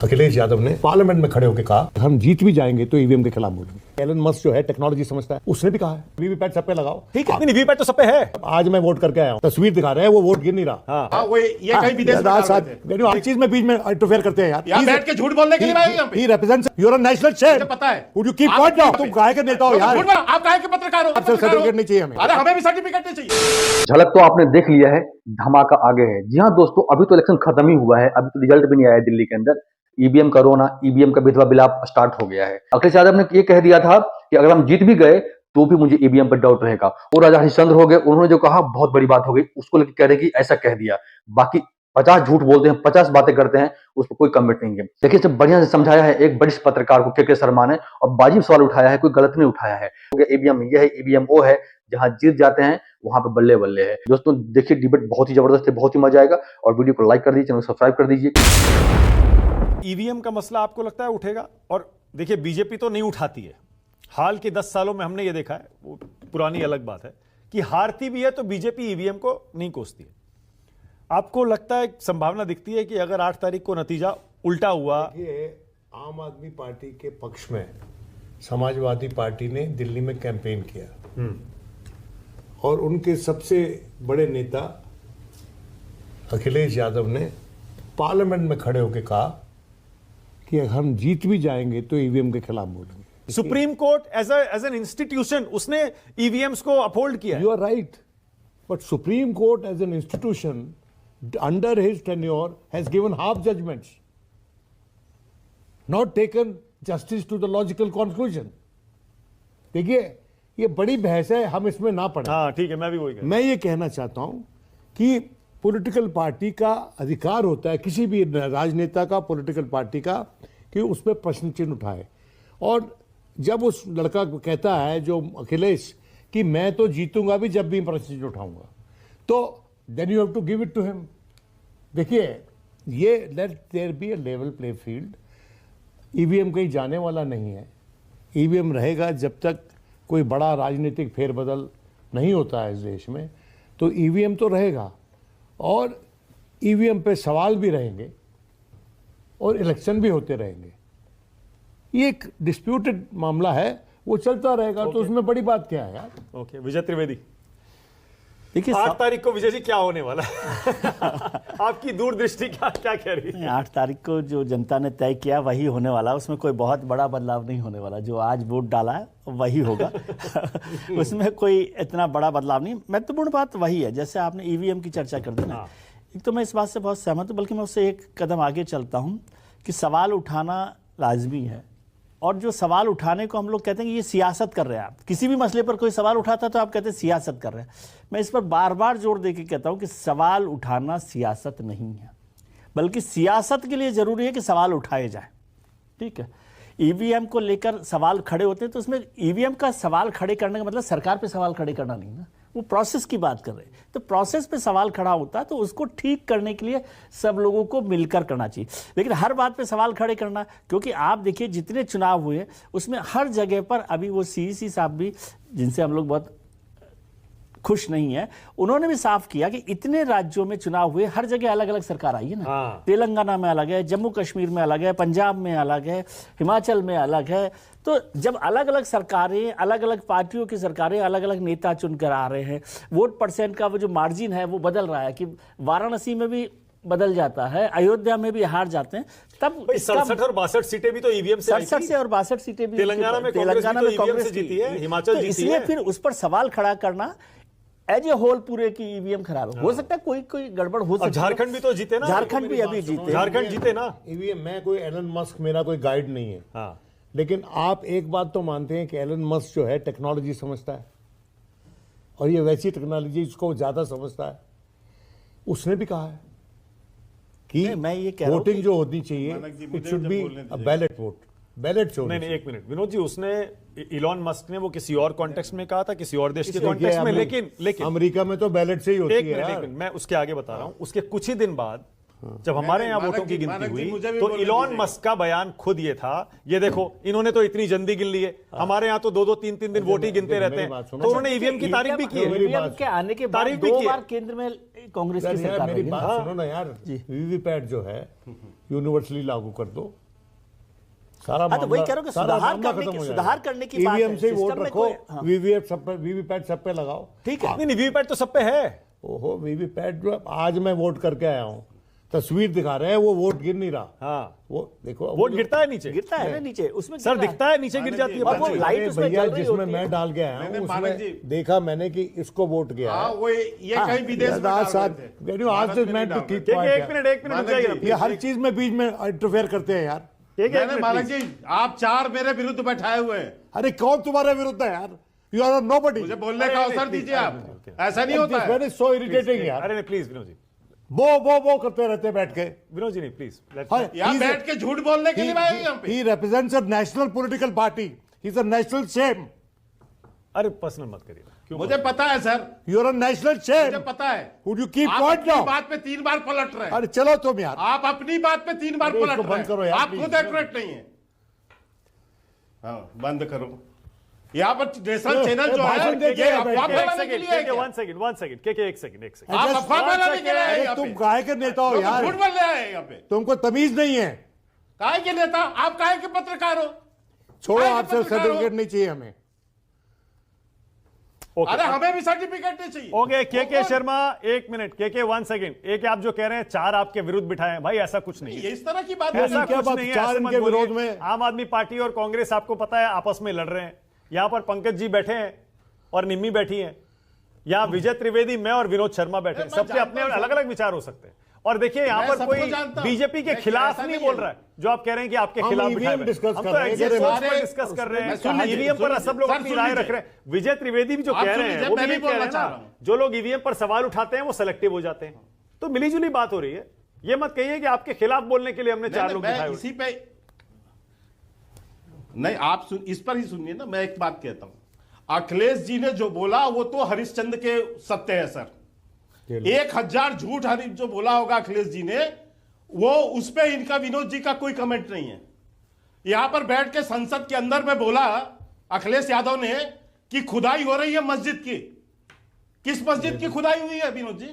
अखिलेश यादव ने पार्लियामेंट में खड़े होकर कहा हम जीत भी जाएंगे तो ईवीएम के खिलाफ बोलेंगे। एलन मस्क जो है टेक्नोलॉजी समझता है, उसने भी कहा है वीवीपैट सब पे लगाओ। ठीक है, नहीं वीवीपैट तो सब पे है। आज मैं वोट करके आया हूँ, तस्वीर दिखा रहे हैं, वो वोट गिर नहीं रहा। हाँ, वो ये कहीं विदेश में डाल रहे थे। हर चीज में बीच में इंटरफेयर करते हैं यार। यहाँ बैठ के झूठ बोलने के लिए आए यहाँ पे। He represents your national shame। मुझे पता है। Would you keep quiet now? तुम काहे के नेता हो यार? झूठ बोलो, आप काहे के पत्रकार हो? आपसे सर्टिफिकेट नहीं चाहिए हमें। अरे हमें भी सर्टिफिकेट नहीं चाहिए। झलक तो आपने देख लिया है, धमाका आगे है। जी हाँ दोस्तों, अभी तो इलेक्शन खत्म ही हुआ है, अभी तो रिजल्ट भी नहीं आया है दिल्ली के अंदर। ईवीएम का रोना, ईवीएम का विधवा विलाप स्टार्ट हो गया है। अखिलेश यादव ने ये कह दिया था कि अगर हम जीत भी गए तो भी मुझे ईवीएम पर डाउट रहेगा। और राजा हरिश्चंद्र हो गए, उन्होंने जो कहा बहुत बड़ी बात हो गई, उसको लेकर कह रहे कि ऐसा कह दिया। बाकी 50 झूठ बोलते हैं, 50 बातें करते हैं, उस पर कोई कमेंट नहीं है। देखिए जब बढ़िया से समझाया है एक वरिष्ठ पत्रकार को के शर्मा ने, और वाजिब सवाल उठाया है, कोई गलत नहीं उठाया है। ईवीएम ये है, ईवीएम वो है, जहां जीत जाते हैं वहां पे बल्ले बल्ले है। दोस्तों देखिए डिबेट बहुत ही जबरदस्त है, बहुत ही मजा आएगा। और वीडियो को लाइक कर दीजिए, चैनल को सब्सक्राइब कर दीजिए। ईवीएम का मसला आपको लगता है उठेगा? और देखिए बीजेपी तो नहीं उठाती है। हाल के 10 सालों में हमने ये देखा है, वो पुरानी अलग बात है कि हारती भी है तो बीजेपी ईवीएम को नहीं कोसती है। आपको लगता है, संभावना दिखती है कि अगर 8 तारीख को नतीजा उल्टा हुआ? ये आम आदमी पार्टी के पक्ष में समाजवादी पार्टी ने दिल्ली में कैंपेन किया और उनके सबसे बड़े नेता अखिलेश यादव ने पार्लियामेंट में खड़े होकर कहा कि हम जीत भी जाएंगे तो ईवीएम के खिलाफ बोलेंगे। Supreme court as an institution उसने ईवीएम्स को अपहोल्ड किया। You are right, but supreme court as an institution under his tenure has given half judgments, not taken justice to the logical conclusion। देखिए ये बड़ी बहस है, हम इसमें ना पड़े। हाँ ठीक है, मैं भी वही कहूँ। मैं ये कहना चाहता हूं कि पॉलिटिकल पार्टी का अधिकार होता है, किसी भी राजनेता का, पॉलिटिकल पार्टी का, कि उस पर प्रश्न चिन्ह उठाए। और जब उस लड़का कहता है जो अखिलेश कि मैं तो जीतूंगा भी जब भी प्रश्न चिन्ह उठाऊंगा, तो then you have to give it to him। देखिए ये let there be a level play field। EVM कहीं जाने वाला नहीं है। ईवीएम रहेगा जब तक कोई बड़ा राजनीतिक फेरबदल नहीं होता है इस देश में, तो ईवीएम तो रहेगा और ईवीएम पे सवाल भी रहेंगे और इलेक्शन भी होते रहेंगे। ये एक डिस्प्यूटेड मामला है, वो चलता रहेगा। तो उसमें बड़ी बात क्या है यार? ओके, विजय त्रिवेदी, देखिए 8 तारीख को विजय जी क्या होने वाला है? आपकी दूरदृष्टि क्या कह रही है? 8 तारीख को जो जनता ने तय किया वही होने वाला, उसमें कोई बहुत बड़ा बदलाव नहीं होने वाला। जो आज वोट डाला है वही होगा। उसमें कोई इतना बड़ा बदलाव नहीं। महत्वपूर्ण बात वही है, जैसे आपने ईवीएम की चर्चा कर दी ना, एक तो मैं इस बात से बहुत सहमत हूँ, बल्कि मैं उससे एक कदम आगे चलता हूँ कि सवाल उठाना लाजमी है। और जो सवाल उठाने को हम लोग कहते हैं कि ये सियासत कर रहे हैं, आप किसी भी मसले पर कोई सवाल उठाता है तो आप कहते हैं सियासत कर रहे हैं। मैं इस पर बार बार जोर देके कहता हूं कि सवाल उठाना सियासत नहीं है, बल्कि सियासत के लिए जरूरी है कि सवाल उठाए जाए। ठीक है, ईवीएम को लेकर सवाल खड़े होते हैं तो उसमें ईवीएम का सवाल खड़े करने का मतलब सरकार पे सवाल खड़े करना नहीं ना, वो प्रोसेस की बात कर रहे हैं। तो प्रोसेस पे सवाल खड़ा होता है तो उसको ठीक करने के लिए सब लोगों को मिलकर करना चाहिए। लेकिन हर बात पे सवाल खड़े करना, क्योंकि आप देखिए जितने चुनाव हुए उसमें हर जगह पर, अभी वो सीईसी साहब भी, जिनसे हम लोग बहुत खुश नहीं है, उन्होंने भी साफ किया कि इतने राज्यों में चुनाव हुए, हर जगह अलग अलग सरकार आई है ना। तेलंगाना में अलग है, जम्मू कश्मीर में अलग है, पंजाब में अलग है, हिमाचल में अलग है। तो जब अलग अलग सरकारें, अलग अलग पार्टियों की सरकारें, अलग अलग नेता चुनकर आ रहे हैं, वोट परसेंट का वो जो मार्जिन है वो बदल रहा है कि वाराणसी में भी बदल जाता है, अयोध्या में भी हार जाते हैं, तब 67 और 62 सीटें भी तो ईवीएम से 67 से और 62 सीटें भी तेलंगाना में कांग्रेस जीती है, हिमाचल जीती है। इसलिए फिर उस पर सवाल खड़ा करना एज ए होल पूरे की ईवीएम खराब हो सकता है, कोई गड़बड़ हो सकती है। झारखंड भी तो जीते ना, झारखंड भी अभी जीते, झारखंड जीते ना। ईवीएम, मैं कोई एलन मस्क, मेरा कोई गाइड नहीं है। हाँ, लेकिन आप एक बात तो मानते हैं कि एलन मस्क जो है टेक्नोलॉजी समझता है, और ये वैसी टेक्नोलॉजी जिसको ज्यादा समझता है। उसने भी कहा है कि मैं ये कह रहा हूं वोटिंग जो होनी चाहिए, it should be a ballot vote. Ballot छोड़ नहीं, एक मिनट विनोद जी, उसने इलॉन मस्क ने वो किसी और कॉन्टेक्स्ट में कहा था, किसी और देश के कॉन्टेक्स्ट में, लेकिन अमेरिका में तो बैलेट से ही होती है यार। मैं उसके आगे बता रहा हूं, उसके कुछ ही दिन बाद जब हमारे यहाँ वोटों की गिनती हुई तो इलॉन मस्क का बयान खुद ये था, ये देखो इन्होंने तो इतनी जल्दी गिन ली है, हमारे यहाँ तो 2-2 3-3 दिन वोट ही गिनते रहते हैं। तो उन्होंने ईवीएम की तारीफ भी की है। ईवीएम के आने के बाद 2 बार केंद्र में कांग्रेस की सरकार मेरी रही है। बात सुनो ना यार, वीवीपैट जो है यूनिवर्सली लागू कर दो, सारा हाँ, तो वही मामला कह रहा हूँ कि सारा सुधार मामला करने खत्म की- हो सुधार जाएगा। करने की बात ईवीएम है, से वोट सिस्टम में रखो, कोई- हाँ। वीवीपैट सब पे लगाओ। ठीक है। नहीं वीवीपैट तो सब पे है। ओहो, वीवीपैट आज मैं वोट करके आया हूँ, तस्वीर दिखा रहे हैं, वो वोट गिर नहीं रहा। हाँ वो देखो, वोट गिरता है नीचे, गिरता है ना नीचे, उसमें सर गिर रहा दिखता है नीचे गिर जाती है और वो पर्ची। लाइट अरे उसमें भैया, जल रही जिसमें होती है। मैं डाल के आया नहीं, हूँ मानक उसमें जी। देखा मैंने कि इसको वोट गया हाँ, है। वो ये कहीं विदेश में डाल रहे थे। आज भारत तो में मैं नहीं तो डाल रहे keep थे। quiet एक मिनट रुक मानक जाइए जी, ये हर चीज में बीच में इंटरफेयर करते हैं यार। एक नहीं, मिनट मालक please। जी, आप 4 मेरे विरुद्ध बैठाए हुए हैं। अरे कौन तुम्हारे विरुद्ध है यार? You are nobody. मुझे बोलने का अवसर दीजिए आप। ऐसा नहीं होता है। सो इरिटेटिंग यार। अरे नहीं प्लीज विनोद जी, वो करते रहते हैं बैठ के। विनोद जी नहीं प्लीज। यहाँ बैठ के झूठ बोलने के लिए आए हैं यहाँ पे। He represents a national political party. He's a national shame. अरे पर्सनल मत करिए, क्यों? मुझे पता है सर, You're a national मुझे shame. पता है। Would you keep आप quiet अपनी now? बात पे 3 बार पलट रहे हैं। अरे चलो तुम यार। आप अपनी बात पे 3 बार अरे पलट इसको रहे बंद करो हैं। यार, आप please। खुद एक्यूरेट नहीं है। हाँ, बंद करो। यहाँ पर नेशनल चैनल जो भाषण है, देके ये बैठ अफवाह के। फैलाने के लिए है क्या? वन सेकंड के एक सेकंड आप अफवाह फैलाने के लिए आए हैं अरे यहाँ तुम पे। काहे के नेता हो लोग यार? झूठ बोल रहे हैं यहाँ पे। तुमको तमीज नहीं है। काहे के नेता? आप काहे के पत्रकार हो? छोड़ो, काहे के आपसे पत्रकार हो? सर्टिफिकेट नहीं चाहिए हमें। अरे हमें भी सर्टिफिकेट नहीं चाहिए। ओके के वो कौन? शर्मा एक मिनट के 1 सेकंड। एक आप जो कह रहे हैं 4 आपके विरुद्ध बिठाए हैं, भाई ऐसा कुछ नहीं है। ये इस तरह की बात ऐसा नहीं क्या कुछ बात, नहीं है, 4 ऐसे मत इनके बोलिए। विरोध में। आम आदमी पार्टी और कांग्रेस आपको पता है आपस में लड़ रहे हैं। यहां पर पंकज जी बैठे हैं और निम्मी बैठी हैं, यहां विजय त्रिवेदी, मैं और विनोद शर्मा बैठे हैं। मैं सबके अपने जानता हूं अलग अलग विचार हो सकते हैं। और देखिए यहां मैं पर सबको कोई जानता हूं। बीजेपी के मैं खिलाफ ऐसा नहीं नहीं बोल है। रहा है जो आप कह रहे हैं कि आपके हम खिलाफ EVM बिठाए हुए हैं। डिस्कस हम कर तो रहे हैं। एग्जिट ये पोल्स सारे- पर डिस्कस कर रहे हैं। सुन लीजिए, ईवीएम पर सुन सब लोग लीजिए, अपनी सर, राय सुन रख रहे हैं। विजय त्रिवेदी भी जो आप कह सुन रहे हैं लीजिए, वो मैं भी भी ये कह रहे बोलना हैं चाह ना, रहा हूं। जो लोग ईवीएम पर सवाल उठाते हैं वो सेलेक्टिव हो जाते हैं। तो मिलीजुली बात हो रही है। ये मत कहिए कि आपके खिलाफ बोलने के लिए हमने 4 लोग मैं बिठाए हुए। इसी पे नहीं, आप इस पर ही सुनिए ना। मैं एक बात कहता हूं, अखिलेश जी ने जो बोला वो तो हरिश्चंद्र के सत्य है सर। 1000 झूठ जो बोला होगा अखिलेश जी ने, वो उस पे इनका विनोद जी का कोई कमेंट नहीं है। यहां पर बैठ के संसद के अंदर में बोला अखिलेश यादव ने कि खुदाई हो रही है मस्जिद की। किस मस्जिद की खुदाई हुई है विनोद जी?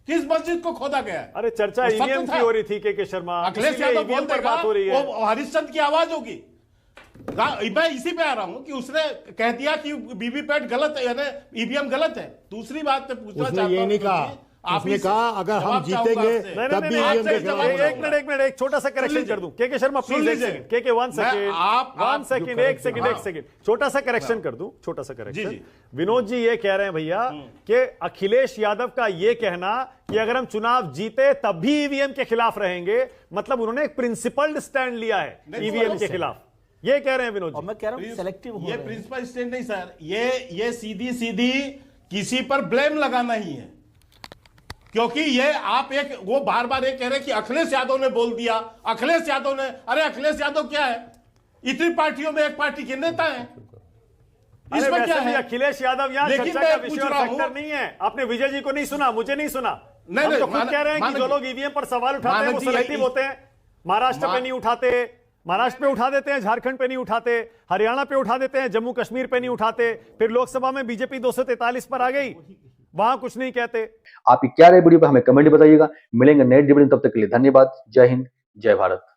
किस मस्जिद को खोदा गया है? अरे चर्चा वो सत्य ईवीएम था। की हो रही थी के शर्मा, अखिलेश इसीलिए यादव ईवीएम बोल पर देगा बात हो रही है। वो हरिश्चंद्र की आवाज होगी। मैं इसी पे आ रहा हूं कि उसने कह दिया कि वीवीपैट गलत है, यानी ईवीएम गलत है। दूसरी बात पे पूछना उसने चाहता ये हूं नहीं विनोद कहा। जी, आप उसने ही से कहा अगर हम जवाब चाहूंगा जीतेंगे आपसे। नहीं, तब नहीं, भी नहीं, ईवीएम के आपसे खिलाफ जवाब होगा। एक मिनट एक छोटा सा करेक्शन लीजिए। कर दूं। के शर्मा सुन प्लीज एक लीजिए। सेकंड। के 1 मैं- सेकंड आप- 1 सेकंड एक सेकंड एक हाँ। सेकंड छोटा सा करेक्शन कर दूं, छोटा सा जी, करेक्शन। जी। विनोद जी ये कह रहे हैं भैया कि अखिलेश यादव का ये कहना कि अगर हम चुनाव जीते तब भी ईवीएम के खिलाफ रहेंगे, मतलब उन्होंने एक प्रिंसिपल्ड स्टैंड लिया है नहीं, ईवीएम तो के खिलाफ। ये कह रहे हैं विनोद और जी। मैं कह रहा हूँ सेलेक्टिव हो ये रहे हैं। प्रिंसिपल स्टैंड नहीं सर, ये सीधी सीधी किसी पर ब्लेम लगाना ही है। क्योंकि ये आप वो बार बार ये कह रहे हैं कि अखिलेश यादव ने बोल दिया, अखिलेश यादव ने। अरे अखिलेश यादव क्या है? इतनी पार्टियों में एक पार्टी के नेता है। अरे इसमें वैसे क्या भी है? अखिलेश यादव यहाँ लेकिन चर्चा मैं का पूछ विषय और रहा फैक्टर हूं- नहीं है। आपने विजय जी को नहीं सुना, मुझे नहीं सुना। नहीं, हम नहीं, तो खुद कह रहे हैं कि मानक जो जी- लोग ईवीएम पर सवाल उठाते हैं वो मानक जी, सेलेक्टिव होते हैं। महाराष्ट्र पे नहीं उठाते, महाराष्ट्र पे उठा देते हैं, झारखंड पे नहीं उठाते, हरियाणा पे उठा देते हैं, जम्मू कश्मीर पे नहीं उठाते। फिर लोकसभा में बीजेपी 243 पर आ गई, वहां कुछ नहीं कहते। आपकी क्या राय वीडियो पर हमें कमेंट बताइएगा। मिलेंगे नए वीडियो में, तब तक के लिए धन्यवाद। जय हिंद, जय भारत।